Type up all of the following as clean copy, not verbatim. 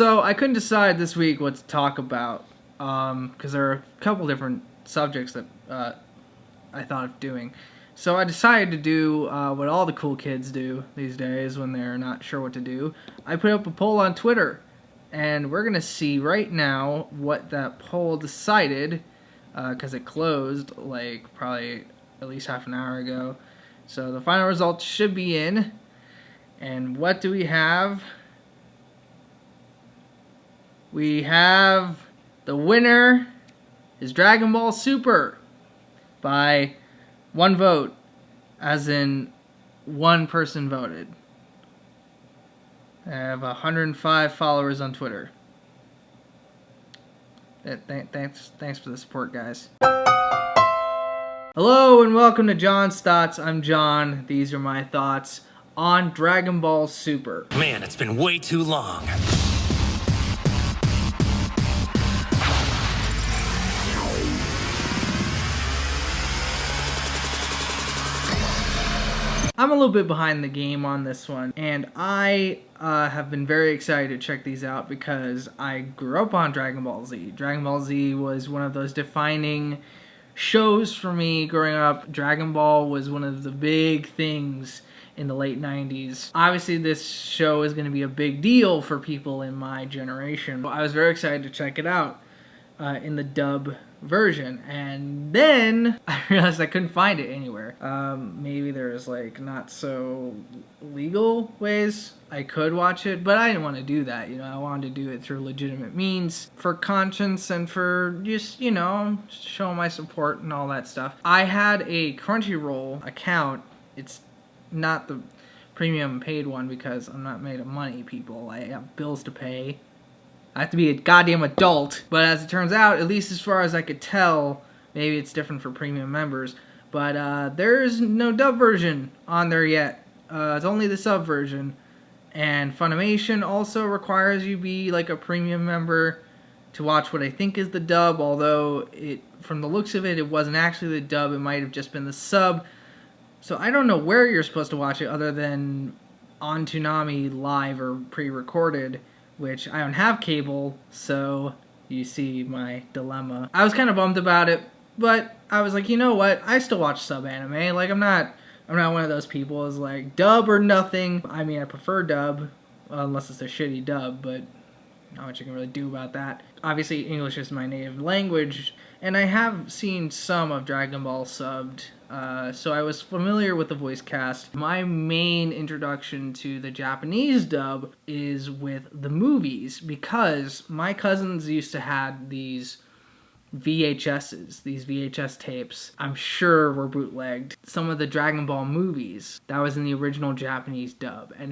So I couldn't decide this week what to talk about because there are a couple different subjects that I thought of doing. So I decided to do what all the cool kids do these days when they're not sure what to do. I put up a poll on Twitter, and we're going to see right now what that poll decided because it closed like probably at least half an hour ago. So the final results should be in. And what do we have? We have the winner is Dragon Ball Super by one vote, as in one person voted. I have 105 followers on Twitter. Thanks for the support, guys. Hello and welcome to John's Thoughts. I'm John. These are my thoughts on Dragon Ball Super. Man, it's been way too long. I'm a little bit behind the game on this one, and I have been very excited to check these out because I grew up on Dragon Ball Z. Dragon Ball Z was one of those defining shows for me growing up. Dragon Ball was one of the big things in the late 90s. Obviously, this show is going to be a big deal for people in my generation. I was very excited to check it out in the dub version, and then I realized I couldn't find it anywhere. Maybe there's like not so legal ways I could watch it, but I didn't want to do that. I wanted to do it through legitimate means for conscience and for just, showing my support and all that stuff. I had a Crunchyroll account. It's not the premium paid one because I'm not made of money, people. I have bills to pay. I have to be a goddamn adult. But as it turns out, at least as far as I could tell, maybe it's different for premium members, but there's no dub version on there yet. It's only the sub version. And Funimation also requires you be like a premium member to watch what I think is the dub, although from the looks of it, it wasn't actually the dub. It might have just been the sub. So I don't know where you're supposed to watch it other than on Toonami live or pre-recorded, which I don't have cable, so you see my dilemma. I was kind of bummed about it, but I was like, you know what? I still watch sub-anime. Like, I'm not one of those people who's like, dub or nothing. I mean, I prefer dub, unless it's a shitty dub, but not much you can really do about that. Obviously, English is my native language, and I have seen some of Dragon Ball subbed, so I was familiar with the voice cast. My main introduction to the Japanese dub is with the movies, because my cousins used to have these VHSs, these VHS tapes, I'm sure were bootlegged. Some of the Dragon Ball movies, that was in the original Japanese dub, and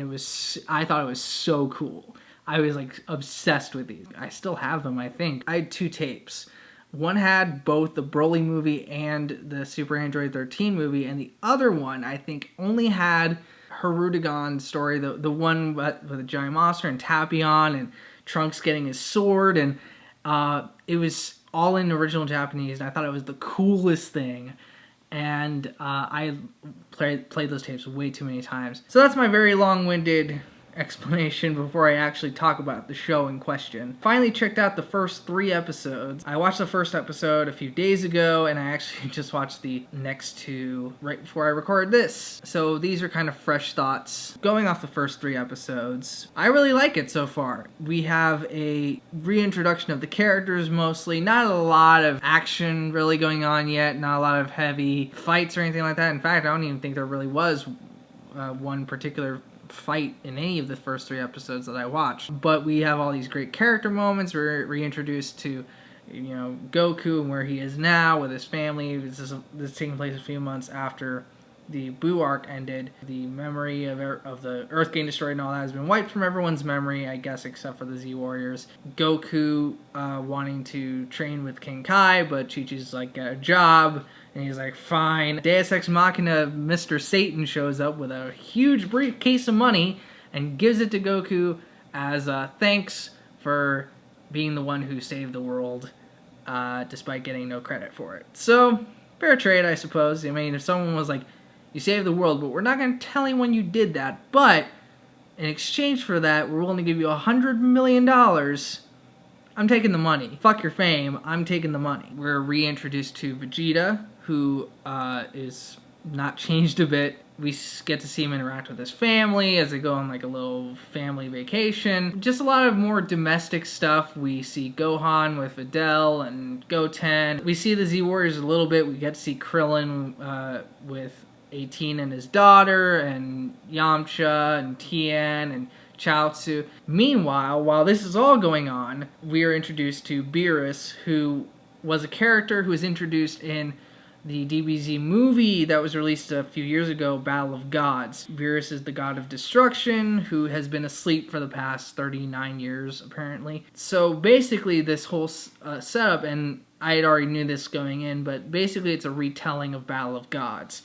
I thought it was so cool. I was like obsessed with these. I still have them, I think. I had 2 tapes. One had both the Broly movie and the Super Android 13 movie, and the other one, I think, only had Hirudegan's story, the one with the giant monster and Tapion and Trunks getting his sword, and it was all in original Japanese, and I thought it was the coolest thing. And I played those tapes way too many times. So that's my very long-winded explanation before I actually talk about the show in question. Finally checked out the first 3 episodes. I watched the first episode a few days ago, and I actually just watched the next 2 right before I recorded this. So these are kind of fresh thoughts. Going off the first 3 episodes, I really like it so far. We have a reintroduction of the characters mostly. Not a lot of action really going on yet, not a lot of heavy fights or anything like that. In fact, I don't even think there really was one particular fight in any of the first 3 episodes that I watched. But we have all these great character moments. We're reintroduced to, Goku and where he is now with his family. This is taking place a few months after the Buu arc ended. The memory of the Earth getting destroyed and all that has been wiped from everyone's memory, I guess, except for the Z Warriors. Goku wanting to train with King Kai, but Chi-Chi's like, got a job. And he's like, fine. Deus Ex Machina Mr. Satan shows up with a huge briefcase of money and gives it to Goku as thanks for being the one who saved the world, despite getting no credit for it. So, fair trade, I suppose. I mean, if someone was like, you saved the world, but we're not going to tell anyone you did that, but In exchange for that, we're willing to give you $100 million. I'm taking the money. Fuck your fame. I'm taking the money. We're reintroduced to Vegeta, who is not changed a bit. We get to see him interact with his family as they go on like a little family vacation. Just a lot of more domestic stuff. We see Gohan with Videl and Goten. We see the Z Warriors a little bit. We get to see Krillin with 18 and his daughter, and Yamcha and Tien and Chaozu. Meanwhile, while this is all going on, we are introduced to Beerus, who was a character who was introduced in the DBZ movie that was released a few years ago, Battle of Gods. Beerus is the god of destruction who has been asleep for the past 39 years, apparently. So basically this whole setup, and I had already knew this going in, but basically it's a retelling of Battle of Gods.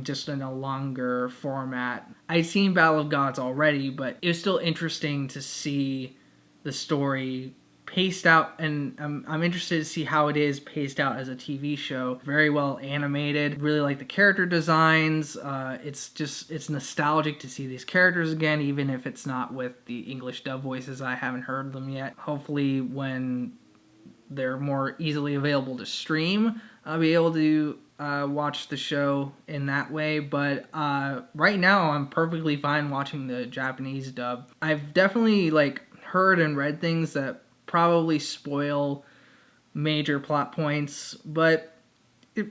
Just in a longer format. I'd seen Battle of Gods already, but it was still interesting to see the story paced out, and I'm interested to see how it is paced out as a TV show. Very well animated. Really like the character designs. It's nostalgic to see these characters again, even if it's not with the English dub voices. I haven't heard them yet. Hopefully when they're more easily available to stream, I'll be able to watch the show in that way, but right now I'm perfectly fine watching the Japanese dub. I've definitely heard and read things that probably spoil major plot points, but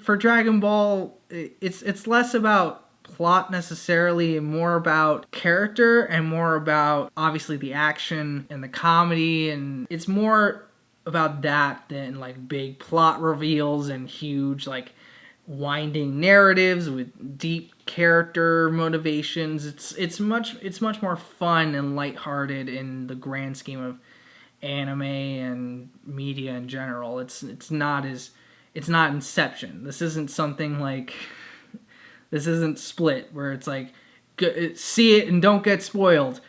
for Dragon Ball, it's less about plot necessarily, and more about character, and more about obviously the action and the comedy, and it's more about that than big plot reveals and huge winding narratives with deep character motivations. It's much more fun and lighthearted in the grand scheme of anime and media in general. It's not Inception. This isn't something this isn't Split where it's see it and don't get spoiled.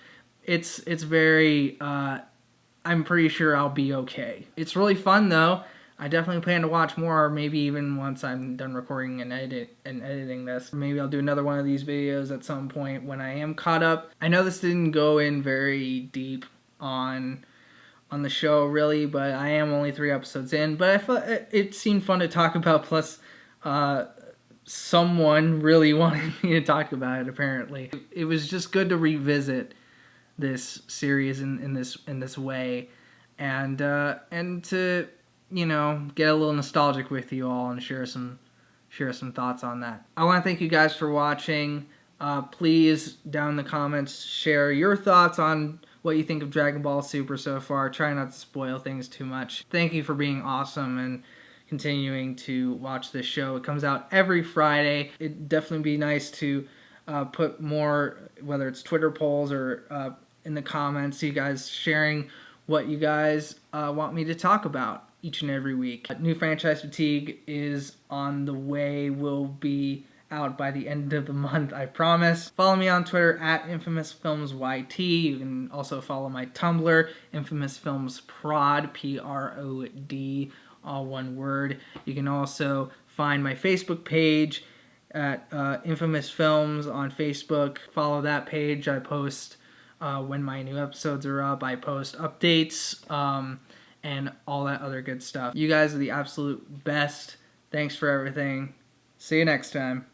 It's very I'm pretty sure I'll be okay. It's really fun though. I definitely plan to watch more, maybe even once I'm done recording and editing this. Maybe I'll do another one of these videos at some point when I am caught up. I know this didn't go in very deep on the show really, but I am only 3 episodes in. But I thought it seemed fun to talk about, plus someone really wanted me to talk about it apparently. It was just good to revisit this series in this way, and to get a little nostalgic with you all and share some thoughts on that. I want to thank you guys for watching. Please, down in the comments, share your thoughts on what you think of Dragon Ball Super so far. Try not to spoil things too much. Thank you for being awesome and continuing to watch this show. It comes out every Friday. It'd definitely be nice to put more, whether it's Twitter polls or in the comments, you guys sharing what you guys want me to talk about each and every week. New Franchise Fatigue is on the way. Will be out by the end of the month, I promise. Follow me on Twitter at InfamousFilmsYT. You can also follow my Tumblr, InfamousFilmsProd, P-R-O-D, all one word. You can also find my Facebook page at Infamous Films on Facebook. Follow that page. I post when my new episodes are up. I post updates and all that other good stuff. You guys are the absolute best. Thanks for everything. See you next time.